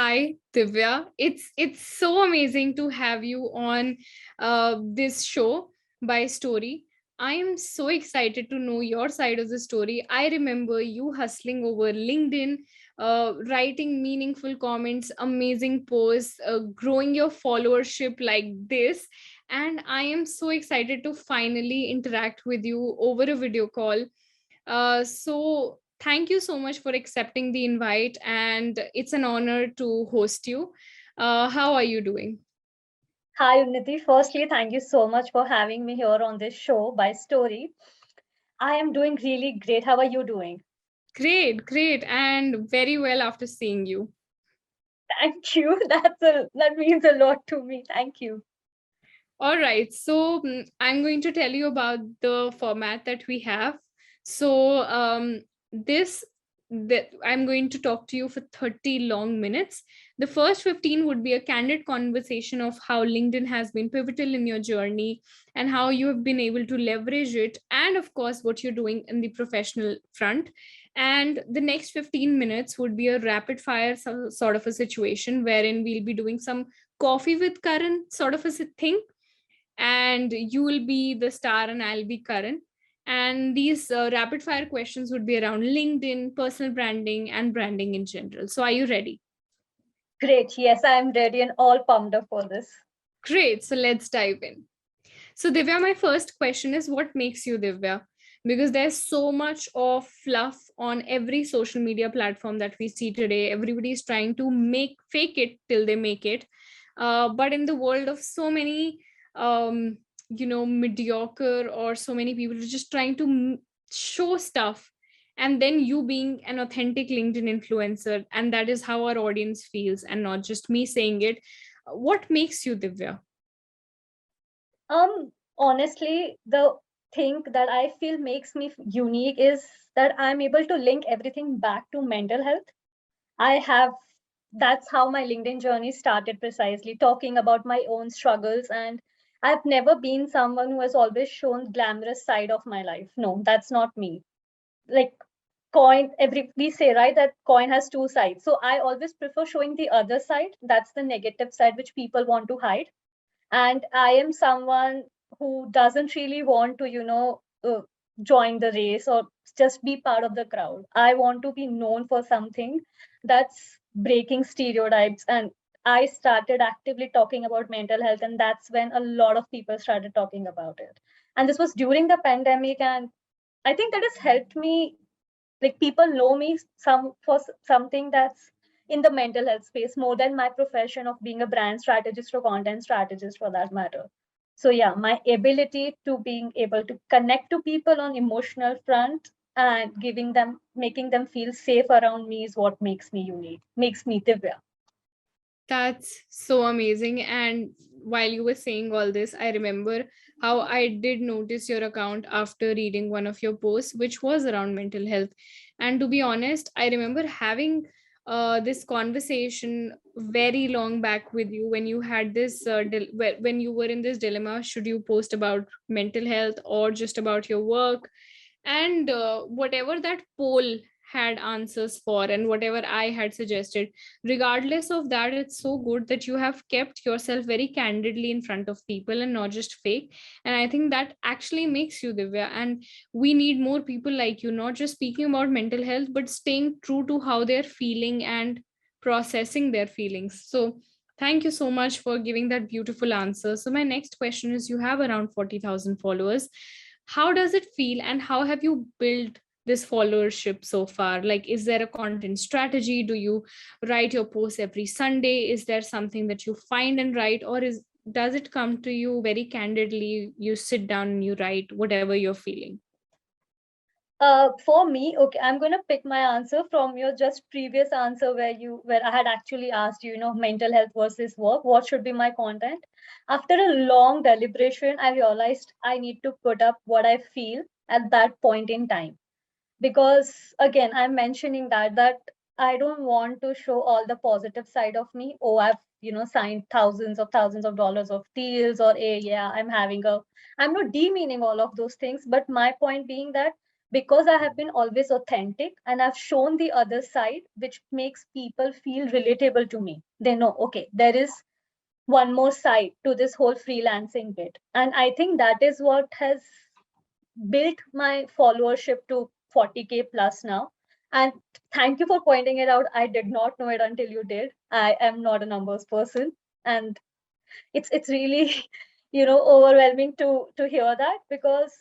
Hi, Divya. It's so amazing to have you on this show by Story. I am so excited to know your side of the story. I remember you hustling over LinkedIn, writing meaningful comments, amazing posts, growing your followership like this. And I am so excited to finally interact with you over a video call. So thank you so much for accepting the invite, and it's an honor to host you. How are you doing? Hi, Unnati. Firstly, thank you so much for having me here on this show by Story. I am doing really great. How are you doing? Great, great, and very well after seeing you. Thank you. That means a lot to me. Thank you. All right, so I'm going to tell you about the format that we have. So this that I'm going to talk to you for 30 long minutes. The first 15 would be a candid conversation of how LinkedIn has been pivotal in your journey and how you have been able to leverage it, and of course, what you're doing in the professional front. And the next 15 minutes would be a rapid fire sort of a situation wherein we'll be doing some coffee with Karan sort of a thing, and you will be the star and I'll be Karan. And these rapid fire questions would be around LinkedIn, personal branding, and branding in general. So, are you ready? Great. Yes, I am ready and all pumped up for this. Great. So, let's dive in. So, Divya, my first question is what makes you Divya? Because there's so much of fluff on every social media platform that we see today. Everybody's trying to make fake it till they make it. But in the world of so many, mediocre, or so many people who are just trying to show stuff, and then you being an authentic LinkedIn influencer, and that is how our audience feels, and not just me saying it. What makes you Divya? Honestly, the thing that I feel makes me unique is that I'm able to link everything back to mental health. I have That's how my LinkedIn journey started, precisely talking about my own struggles. And I've never been someone who has always shown glamorous side of my life. No, that's not me. Like, we say, right, that coin has two sides. So I always prefer showing the other side. That's the negative side which people want to hide. And I am someone who doesn't really want to join the race or just be part of the crowd. I want to be known for something that's breaking stereotypes. And I started actively talking about mental health, and that's when a lot of people started talking about it. And this was during the pandemic, and I think that has helped me. Like, people know me something that's in the mental health space more than my profession of being a brand strategist or content strategist, for that matter. So yeah, my ability to being able to connect to people on emotional front and making them feel safe around me is what makes me unique, makes me Divya. That's so amazing. And while you were saying all this, I remember how I did notice your account after reading one of your posts, which was around mental health. And to be honest, I remember having this conversation very long back with you when you had this, when you were in this dilemma, should you post about mental health or just about your work? And whatever that poll had answers for, and whatever I had suggested, regardless of that, it's so good that you have kept yourself very candidly in front of people and not just fake. And I think that actually makes you Divya, and we need more people like you, not just speaking about mental health but staying true to how they're feeling and processing their feelings. So thank you so much for giving that beautiful answer. So my next question is, you have around 40,000 followers. How does it feel, and how have you built this followership so far? Like, is there a content strategy? Do you write your posts every Sunday? Is there something that you find and write, or is does it come to you very candidly, you sit down and you write whatever you're feeling? For me, okay, I'm gonna pick my answer from your just previous answer where I had actually asked you, mental health versus work, what should be my content. After a long deliberation, I realized I need to put up what I feel at that point in time. Because again, I'm mentioning that I don't want to show all the positive side of me. Oh, I've signed thousands of dollars of deals, or yeah, I'm not demeaning all of those things, but my point being that because I have been always authentic and I've shown the other side, which makes people feel relatable to me. They know, okay, there is one more side to this whole freelancing bit. And I think that is what has built my followership to 40K plus now. And thank you for pointing it out. I did not know it until you did. I am not a numbers person. And it's really overwhelming to hear that, because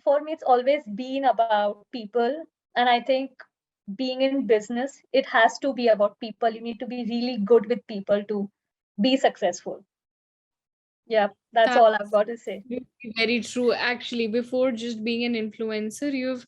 for me it's always been about people. And I think being in business, it has to be about people. You need to be really good with people to be successful. Yeah, that's all I've That's got to say. very true. Actually, before just being an influencer,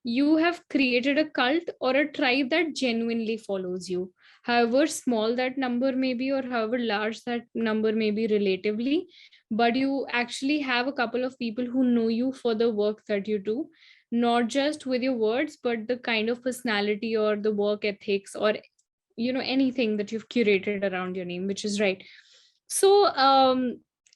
you have created a cult or a tribe that genuinely follows you, however small that number may be or however large that number may be relatively. But you actually have a couple of people who know you for the work that you do, not just with your words, but the kind of personality or the work ethics or anything that you've curated around your name, which is right. So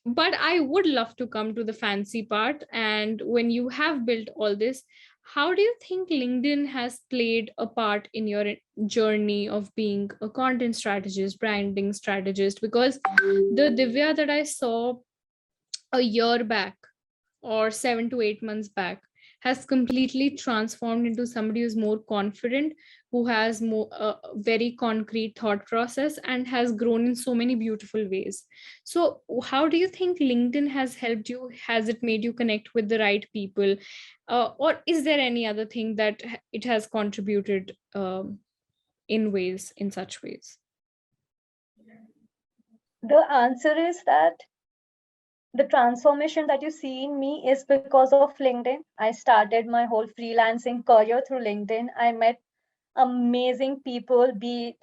but I would love to come to the fancy part. And when you have built all this, how do you think LinkedIn has played a part in your journey of being a content strategist, branding strategist? Because the Divya that I saw a year back or 7 to 8 months back has completely transformed into somebody who's more confident, who has more very concrete thought process, and has grown in so many beautiful ways. So how do you think LinkedIn has helped you? Has it made you connect with the right people, or is there any other thing that it has contributed in such ways? The answer is that the transformation that you see in me is because of LinkedIn. I started my whole freelancing career through LinkedIn. I met amazing people, be it,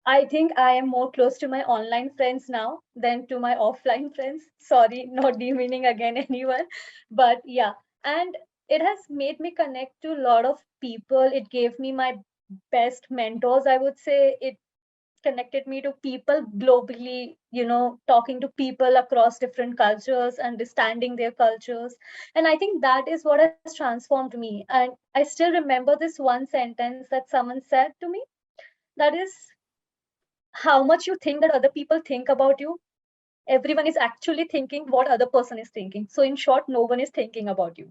I think I am more close to my online friends now than to my offline friends. Sorry, not demeaning again anyone. But yeah. And it has made me connect to a lot of people. It gave me my best mentors, I would say. It connected me to people globally, talking to people across different cultures, understanding their cultures. And I think that is what has transformed me. And I still remember this one sentence that someone said to me, that is, how much you think that other people think about you, everyone is actually thinking what other person is thinking. So in short, no one is thinking about you.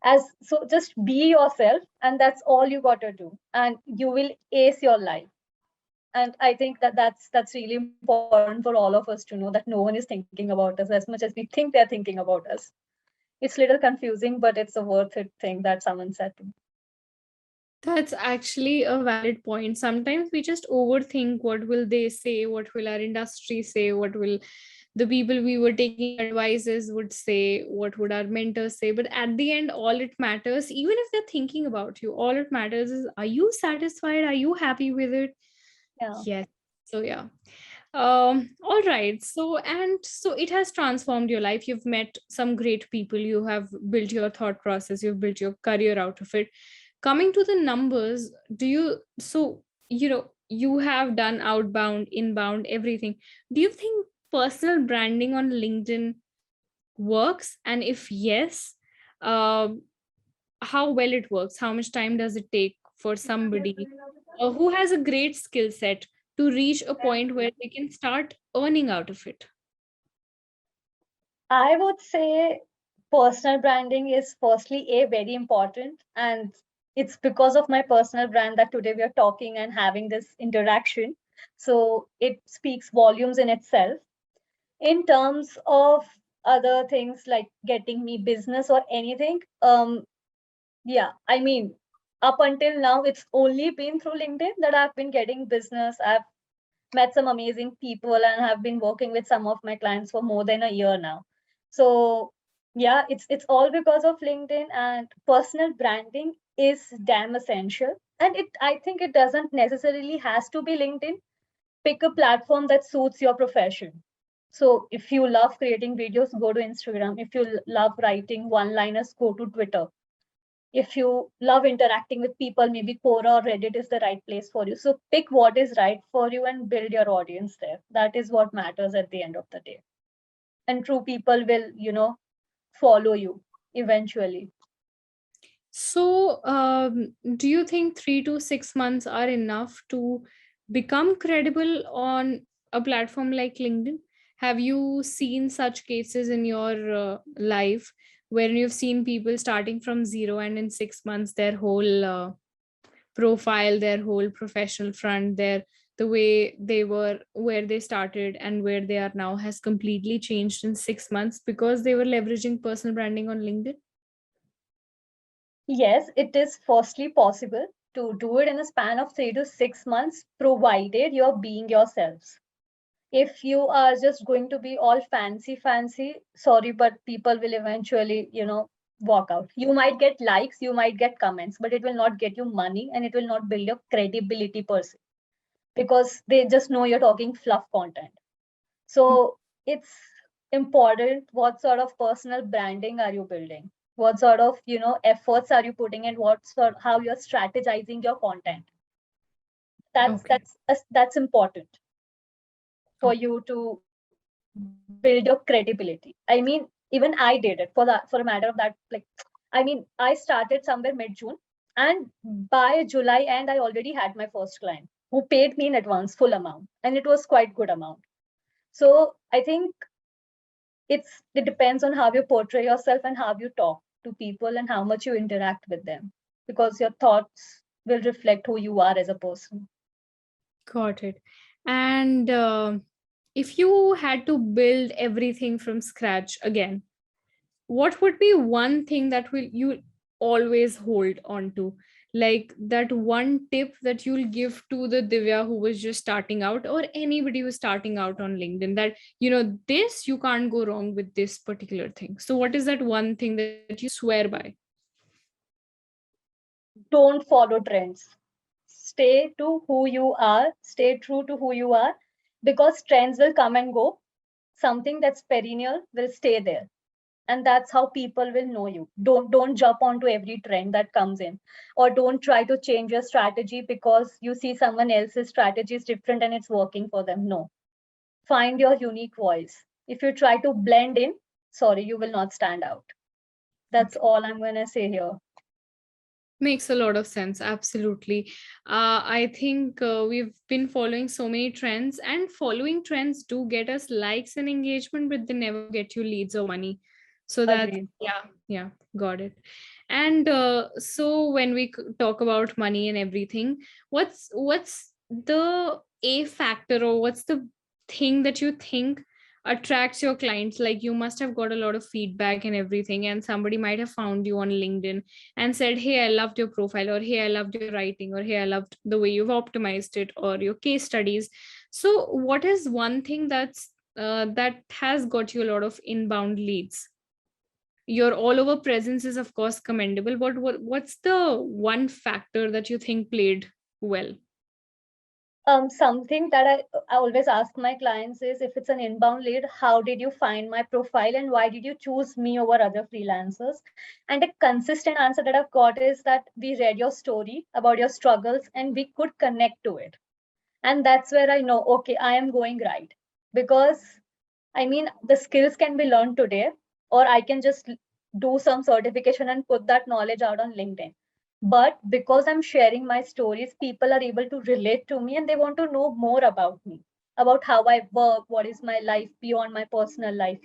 As so just be yourself, and that's all you got to do, and you will ace your life. And I think that that's really important for all of us to know, that no one is thinking about us as much as we think they're thinking about us. It's a little confusing, but it's a worth it thing that someone said to me. That's actually a valid point. Sometimes we just overthink what will they say, what will our industry say, what will the people we were taking advices would say, what would our mentors say. But at the end, all it matters, even if they're thinking about you, all it matters is, are you satisfied? Are you happy with it? Yeah. Yes. So yeah. All right. So it has transformed your life. You've met some great people, you have built your thought process, you've built your career out of it. Coming to the numbers, do you so you have done outbound, inbound, everything. Do you think personal branding on LinkedIn works? And if yes, um how well it works? How much time does it take for somebody who has a great skill set to reach a point where they can start earning out of it? I would say personal branding is firstly a very important, and it's because of my personal brand that today we are talking and having this interaction. So it speaks volumes in itself. In terms of other things like getting me business or anything, yeah, I mean, up until now, it's only been through LinkedIn that I've been getting business. I've met some amazing people and have been working with some of my clients for more than a year now. So yeah, it's all because of LinkedIn, and personal branding is damn essential. And it I think it doesn't necessarily has to be LinkedIn. Pick a platform that suits your profession. So if you love creating videos, go to Instagram. If you love writing one-liners, go to Twitter. If you love interacting with people, maybe Quora or Reddit is the right place for you. So pick what is right for you and build your audience there. That is what matters at the end of the day. And true people will, follow you eventually. So, do you think 3 to 6 months are enough to become credible on a platform like LinkedIn? Have you seen such cases in your life where you've seen people starting from zero and in 6 months their whole profile, their whole professional front, the way they were, where they started and where they are now has completely changed in 6 months because they were leveraging personal branding on LinkedIn? Yes, it is firstly possible to do it in a span of 3 to 6 months, provided you're being yourselves. If you are just going to be all fancy, sorry, but people will eventually, walk out. You might get likes, you might get comments, but it will not get you money and it will not build your credibility per se, because they just know you're talking fluff content. So it's important what sort of personal branding are you building? What sort of, efforts are you putting in? What sort how you're strategizing your content? That's Okay. that's that's important for Okay. you to build your credibility. I mean, even I did it for a matter of that. Like, I mean, I started somewhere mid-June, and by July end, I already had my first client who paid me in advance full amount, and it was quite good amount. So I think it depends on how you portray yourself and how you talk to people and how much you interact with them, because your thoughts will reflect who you are as a person. Got it. And if you had to build everything from scratch again, what would be one thing that will you always hold on to? Like that one tip that you'll give to the Divya who was just starting out, or anybody who's starting out on LinkedIn, that this you can't go wrong with this particular thing. So what is that one thing that you swear by? Don't follow trends. Stay to who you are, stay true to who you are, because trends will come and go. Something that's perennial will stay there. And that's how people will know you. Don't jump onto every trend that comes in, or don't try to change your strategy because you see someone else's strategy is different and it's working for them. No. Find your unique voice. If you try to blend in, sorry, you will not stand out. That's Okay. all I'm going to say here. Makes a lot of sense. Absolutely. I think we've been following so many trends, and following trends do get us likes and engagement, but they never get you leads or money. So that, Agreed. yeah, yeah, got it. And so when we talk about money and everything, what's the A factor, or what's the thing that you think attracts your clients? Like you must have got a lot of feedback and everything, and somebody might have found you on LinkedIn and said, hey, I loved your profile, or hey, I loved your writing, or hey, I loved the way you've optimized it, or your case studies. So what is one thing that has got you a lot of inbound leads? Your all over presence is of course commendable, but what's the one factor that you think played well? Something that I always ask my clients is, if it's an inbound lead, how did you find my profile and why did you choose me over other freelancers? And a consistent answer that I've got is that we read your story about your struggles and we could connect to it. And that's where I know, okay, I am going right. Because I mean, the skills can be learned today, or I can just do some certification and put that knowledge out on LinkedIn. But because I'm sharing my stories, people are able to relate to me and they want to know more about me, about how I work, what is my life beyond my personal life,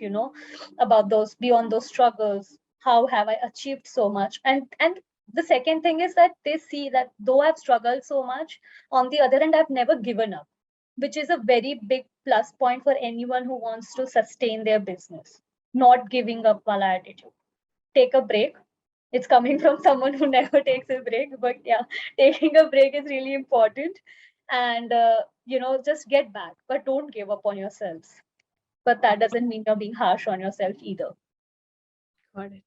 about those beyond those struggles, how have I achieved so much. And the second thing is that they see that though I've struggled so much, on the other hand, I've never given up, which is a very big plus point for anyone who wants to sustain their business. Not giving up while attitude. Take a break. It's coming from someone who never takes a break, but yeah, taking a break is really important. And, just get back, but don't give up on yourselves. But that doesn't mean you're being harsh on yourself either. Got it.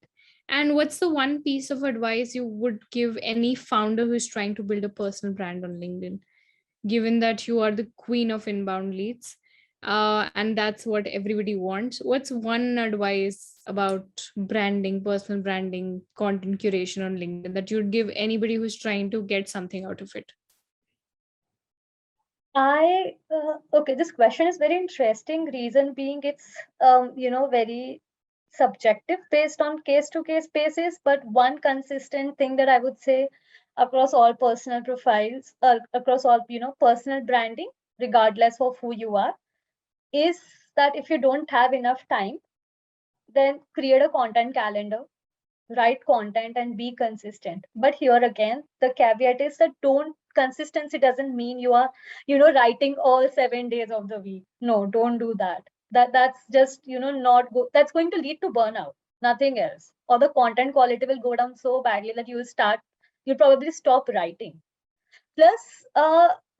And what's the one piece of advice you would give any founder who's trying to build a personal brand on LinkedIn, given that you are the queen of inbound leads, and that's what everybody wants? What's one advice about branding, personal branding, content curation on LinkedIn that you'd give anybody who's trying to get something out of it? Okay, this question is very interesting. Reason being, it's, very subjective based on case to case basis, but one consistent thing that I would say across all personal profiles, across all, personal branding, regardless of who you are, is that if you don't have enough time, then create a content calendar, write content and be consistent. But here again, the caveat is that don't consistency doesn't mean you are, writing all 7 days of the week. No, don't do that. That's just, not go, that's going to lead to burnout, nothing else. Or the content quality will go down so badly that you'll probably stop writing. Plus,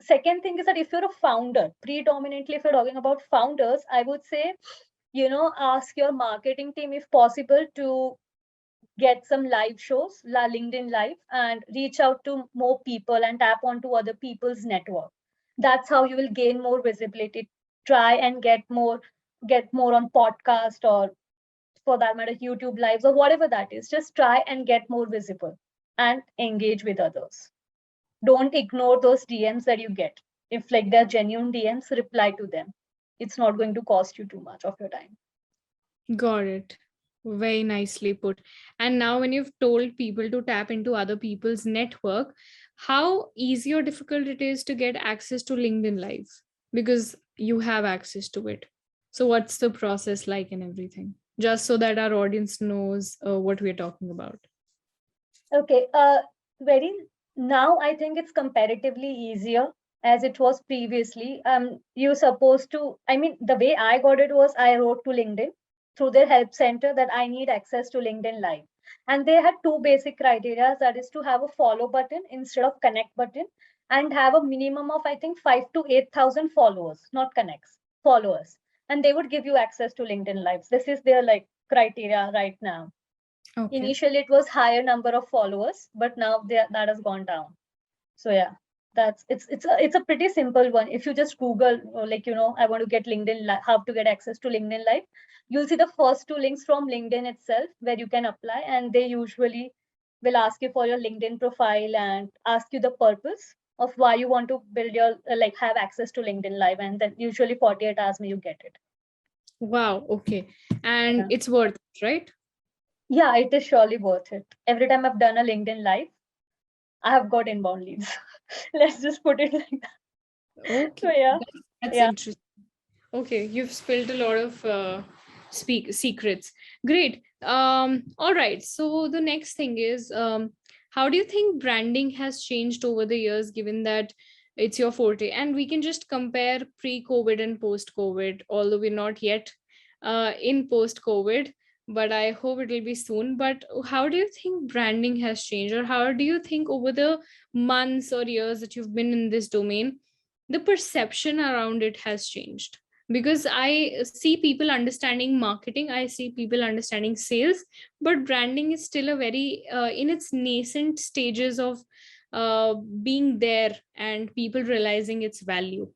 second thing is that if you're a founder, predominantly if you're talking about founders, I would say, ask your marketing team if possible to get some live shows, La LinkedIn Live, and reach out to more people and tap onto other people's network. That's how you will gain more visibility. Try and get more on podcast, or for that matter, YouTube lives, or whatever that is. Just try and get more visible and engage with others. Don't ignore those DMs that you get. If like they're genuine DMs, reply to them. It's not going to cost you too much of your time. Got it. Very nicely put. And now, when you've told people to tap into other people's network, how easy or difficult it is to get access to LinkedIn Live? Because you have access to it. So, what's the process like and everything? Just so that our audience knows what we're talking about. Okay. Very now I think it's comparatively easier as it was previously. You're supposed to, I mean, the way I got it was I wrote to LinkedIn through their help center that I need access to LinkedIn Live. And they had two basic criteria, that is to have a follow button instead of connect button, and have a minimum of I think 5 to 8,000 followers, not connects, followers. And they would give you access to LinkedIn Lives. This is their like criteria right now. Okay. Initially it was higher number of followers, but now that has gone down. So yeah, it's a pretty simple one. If you just Google I want to get LinkedIn how to get access to LinkedIn Live, you'll see the first two links from LinkedIn itself where you can apply, and they usually will ask you for your LinkedIn profile and ask you the purpose of why you want to build your have access to LinkedIn Live, and then usually 48 hours you get it. Wow. Okay. And Yeah. it's worth it, right? Yeah, it is surely worth it. Every time I've done a LinkedIn Live, I have got inbound leads. Let's just put it like that. Okay. So yeah, That's yeah. interesting. Okay, you've spilled a lot of secrets. Great. All right. So the next thing is, how do you think branding has changed over the years, given that it's your forte? And we can just compare pre-COVID and post-COVID, although we're not yet in post-COVID, but I hope it will be soon. But how do you think branding has changed, or how do you think over the months or years that you've been in this domain, the perception around it has changed? Because I see people understanding marketing, I see people understanding sales, but branding is still a very in its nascent stages of being there and people realizing its value.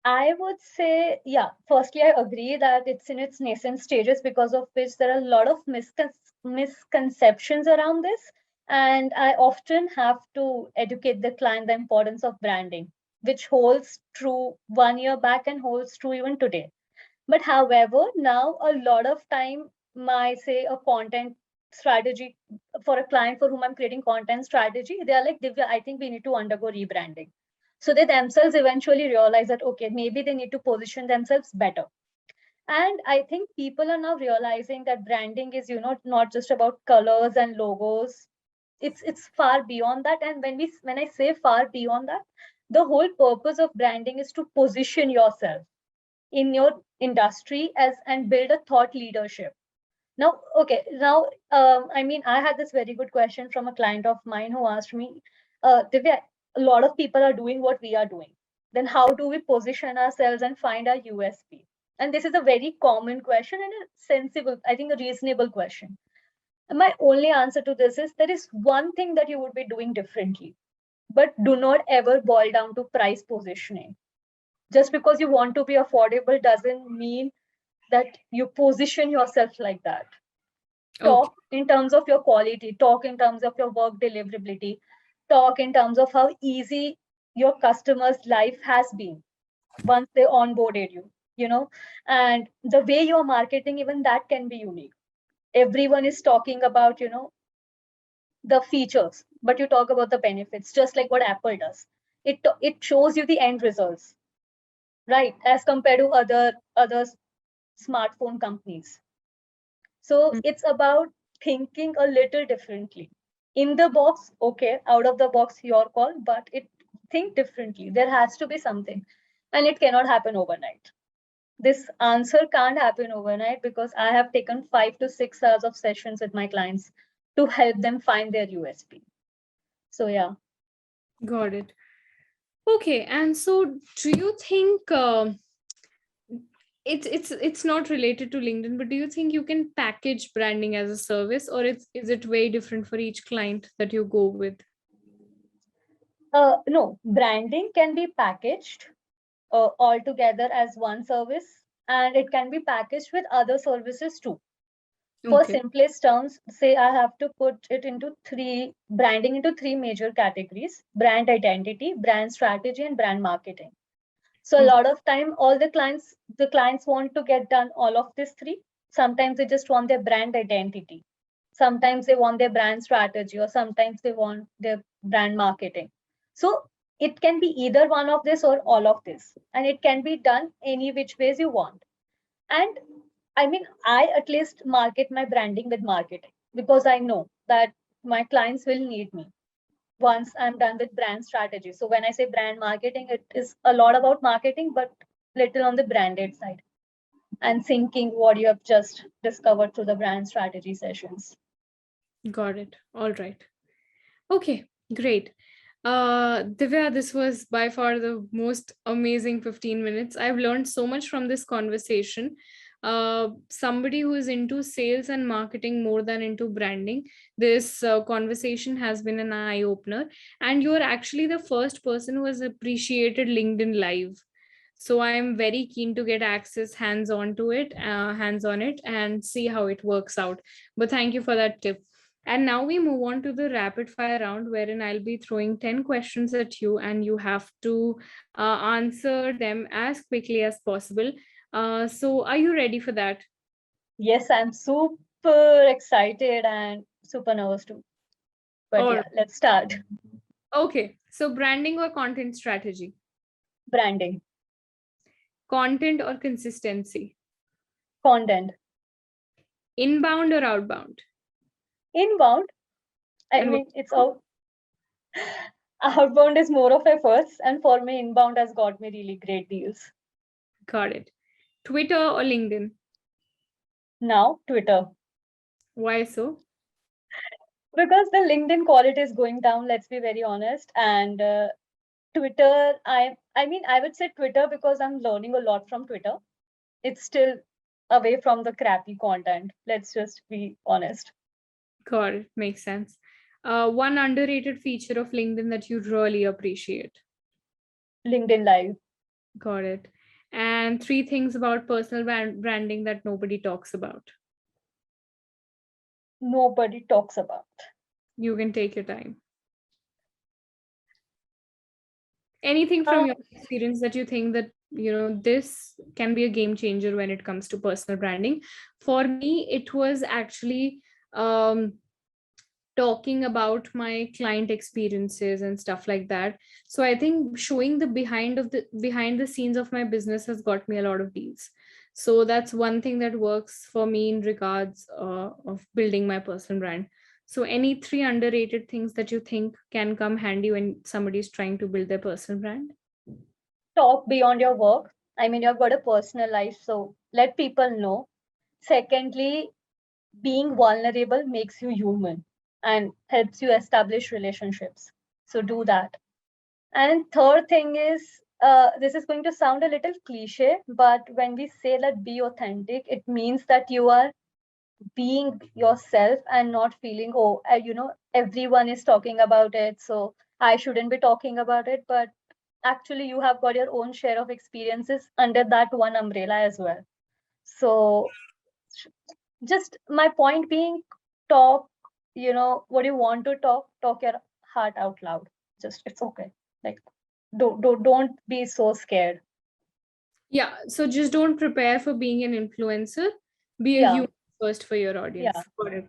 I would say, yeah, firstly, I agree that it's in its nascent stages, because of which there are a lot of misconceptions around this. And I often have to educate the client the importance of branding, which holds true 1 year back and holds true even today. But however, now a lot of time, my say a content strategy for a client for whom I'm creating content strategy, they are like, Divya, I think we need to undergo rebranding. So they themselves eventually realize that, okay, maybe they need to position themselves better. And I think people are now realizing that branding is, not just about colors and logos. It's far beyond that. And when I say far beyond that, the whole purpose of branding is to position yourself in your industry as and build a thought leadership. Now, okay, now I mean, I had this very good question from a client of mine who asked me, Divya, a lot of people are doing what we are doing. Then how do we position ourselves and find our USP? And this is a very common question and a sensible, I think a reasonable question. And my only answer to this is there is one thing that you would be doing differently, but do not ever boil down to price positioning. Just because you want to be affordable doesn't mean that you position yourself like that. Talk in terms of your quality, talk in terms of your work deliverability, talk in terms of how easy your customer's life has been once they onboarded you. and the way you're marketing, even that can be unique. Everyone is talking about, the features, but you talk about the benefits, just like what Apple does. It shows you the end results, right? As compared to other smartphone companies. So Mm. it's about thinking a little differently. In the box, okay, out of the box, your call, but think differently. There has to be something, and it cannot happen overnight. This answer can't happen overnight because I have taken 5 to 6 hours of sessions with my clients to help them find their USP. So yeah. Got it. Okay, and so do you think it's not related to LinkedIn, but do you think you can package branding as a service, or is it very different for each client that you go with? No, branding can be packaged all together as one service, and it can be packaged with other services too. For Okay. simplest terms, say I have to put it into branding into three major categories: brand identity, brand strategy, and brand marketing. So a Okay. lot of time, all the clients want to get done all of these three. Sometimes they just want their brand identity. Sometimes they want their brand strategy, or sometimes they want their brand marketing. So it can be either one of this or all of this, and it can be done any which ways you want. And I mean, I at least market my branding with marketing because I know that my clients will need me once I'm done with brand strategy. So when I say brand marketing, it is a lot about marketing, but little on the branded side and thinking what you have just discovered through the brand strategy sessions. Got it. All right. Okay, great. Divya, this was by far the most amazing 15 minutes. I've learned so much from this conversation. Somebody who is into sales and marketing more than into branding, this conversation has been an eye opener. And you're actually the first person who has appreciated LinkedIn Live. So I am very keen to get access hands on it, and see how it works out. But thank you for that tip. And now we move on to the rapid fire round, wherein I'll be throwing 10 questions at you, and you have to answer them as quickly as possible. So, are you ready for that? Yes, I'm super excited and super nervous too. But Or, yeah, let's start. okay. So, branding or content strategy? Branding, Content or consistency? content, Inbound or outbound? inbound. I And what? mean, it's all outbound is more of efforts, and for me, inbound has got me really great deals. Got it. Twitter or LinkedIn? Now, Twitter. Why so? Because the LinkedIn quality is going down, let's be very honest. And Twitter, I mean, I would say Twitter because I'm learning a lot from Twitter. It's still away from the crappy content. Let's just be honest. Got it. Makes sense. One underrated feature of LinkedIn that you really appreciate. LinkedIn Live. Got it. And three things about personal branding that nobody talks about. Nobody talks about. You can take your time. Anything Uh, from your experience that you think that, this can be a game changer when it comes to personal branding. For me, it was actually um, talking about my client experiences and stuff like that. So I think showing the behind the scenes of my business has got me a lot of deals. So that's one thing that works for me in regards of building my personal brand. So any three underrated things that you think can come handy when somebody is trying to build their personal brand? Talk beyond your work. I mean, you've got a personal life, so let people know. Secondly, being vulnerable makes you human and helps you establish relationships. So do that. And third thing is, this is going to sound a little cliche, but when we say that be authentic, it means that you are being yourself and not feeling, oh, everyone is talking about it, so I shouldn't be talking about it. But actually, you have got your own share of experiences under that one umbrella as well. So, just my point being, talk, what you want to talk your heart out loud. Just, it's okay. Like, don't be so scared. Yeah. So just don't prepare for being an influencer. Be a Yeah, human first for your audience. yeah. Got it.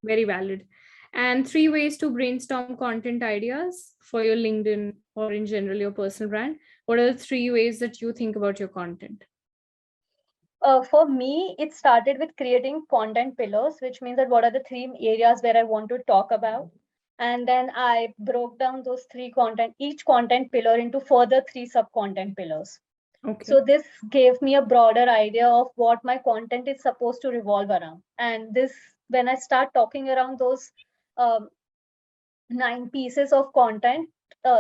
Very valid. And 3 ways to brainstorm content ideas for your LinkedIn or in general your personal brand. What are the 3 ways that you think about your content? For me, it started with creating content pillars, which means that what are the three areas where I want to talk about. And then I broke down those each content pillar into further three sub content pillars. Okay. So this gave me a broader idea of what my content is supposed to revolve around. And this, when I start talking around those um, 9 pieces of content,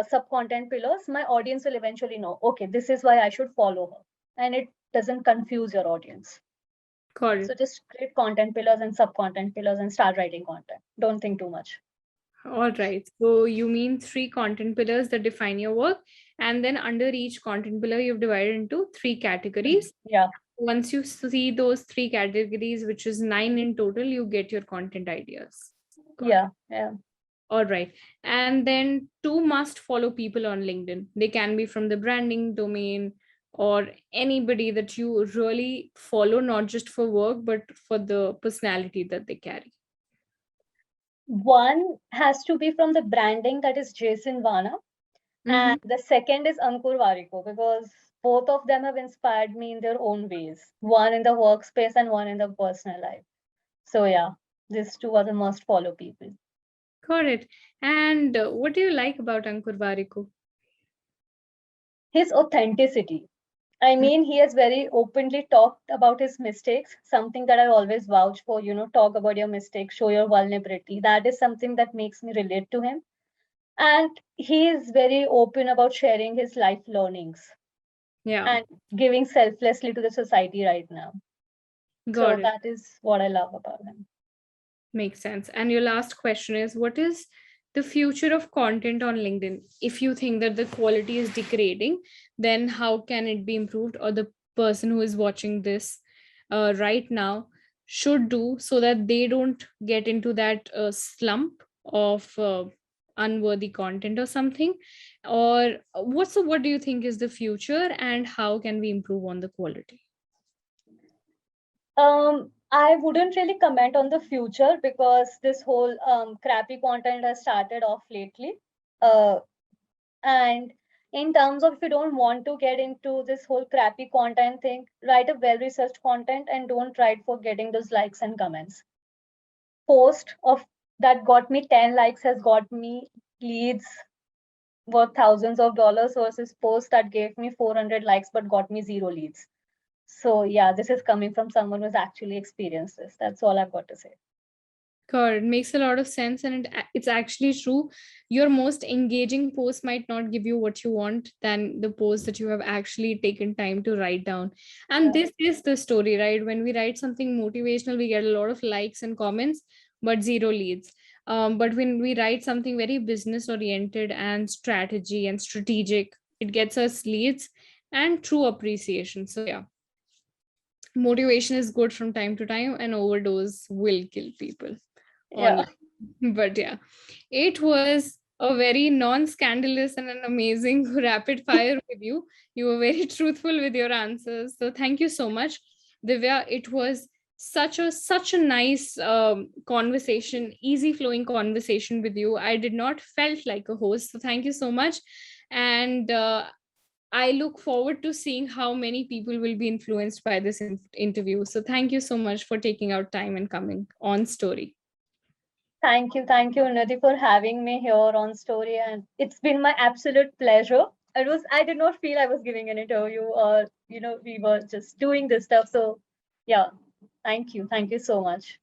sub content pillars, my audience will eventually know, okay, this is why I should follow her. And it doesn't confuse your audience. Got So it. just create content pillars and sub content pillars and start writing content. Don't think too much. All right. So you mean 3 content pillars that define your work, and then under each content pillar, you've divided into 3 categories. Yeah, Once you see those 3 categories, which is 9 in total, you get your content ideas. Got it. yeah. All right. And then 2 must follow people on LinkedIn. They can be from the branding domain or anybody that you really follow, not just for work, but for the personality that they carry. One has to be from the branding, that is Jason Vana. And the second is Ankur Wariko, because both of them have inspired me in their own ways. One in the workspace and one in the personal life. So yeah, these two are the must follow people. Got it. And what do you like about Ankur Wariko? His authenticity. I mean, he has very openly talked about his mistakes, something that I always vouch for, talk about your mistakes, show your vulnerability. That is something that makes me relate to him. And he is very open about sharing his life learnings Yeah, and giving selflessly to the society right now. So got it. that is what I love about him. Makes sense. And your last question is, what is the future of content on LinkedIn? If you think that the quality is degrading, then how can it be improved? Or the person who is watching this right now should do so that they don't get into that slump of unworthy content or something? Or what do you think is the future, and how can we improve on the quality? I wouldn't really comment on the future because this whole crappy content has started off lately. Uh, and in terms of if you don't want to get into this whole crappy content thing, write a well-researched content and don't write for getting those likes and comments. Post of that got me 10 likes has got me leads worth thousands of dollars versus post that gave me 400 likes but got me 0 leads. So yeah, this is coming from someone who's actually experienced this. That's all I've got to say. God, it makes a lot of sense, and it's actually true. Your most engaging post might not give you what you want than the post that you have actually taken time to write down. And Yeah. this is the story, right? When we write something motivational, we get a lot of likes and comments, but 0 leads. But when we write something very business oriented and strategy and strategic, it gets us leads and true appreciation. So yeah, motivation is good from time to time, and overdose will kill people Yeah. online. But yeah, it was a very non-scandalous and an amazing rapid fire with you. You were very truthful with your answers. So thank you so much, Divya. It was such a nice conversation, easy flowing conversation with you. I did not felt like a host. So thank you so much. And I look forward to seeing how many people will be influenced by this interview. So thank you so much for taking out time and coming on Story. Thank you, Unnati, for having me here on Story. And it's been my absolute pleasure. I did not feel I was giving an interview or, we were just doing this stuff. So yeah, thank you. Thank you so much.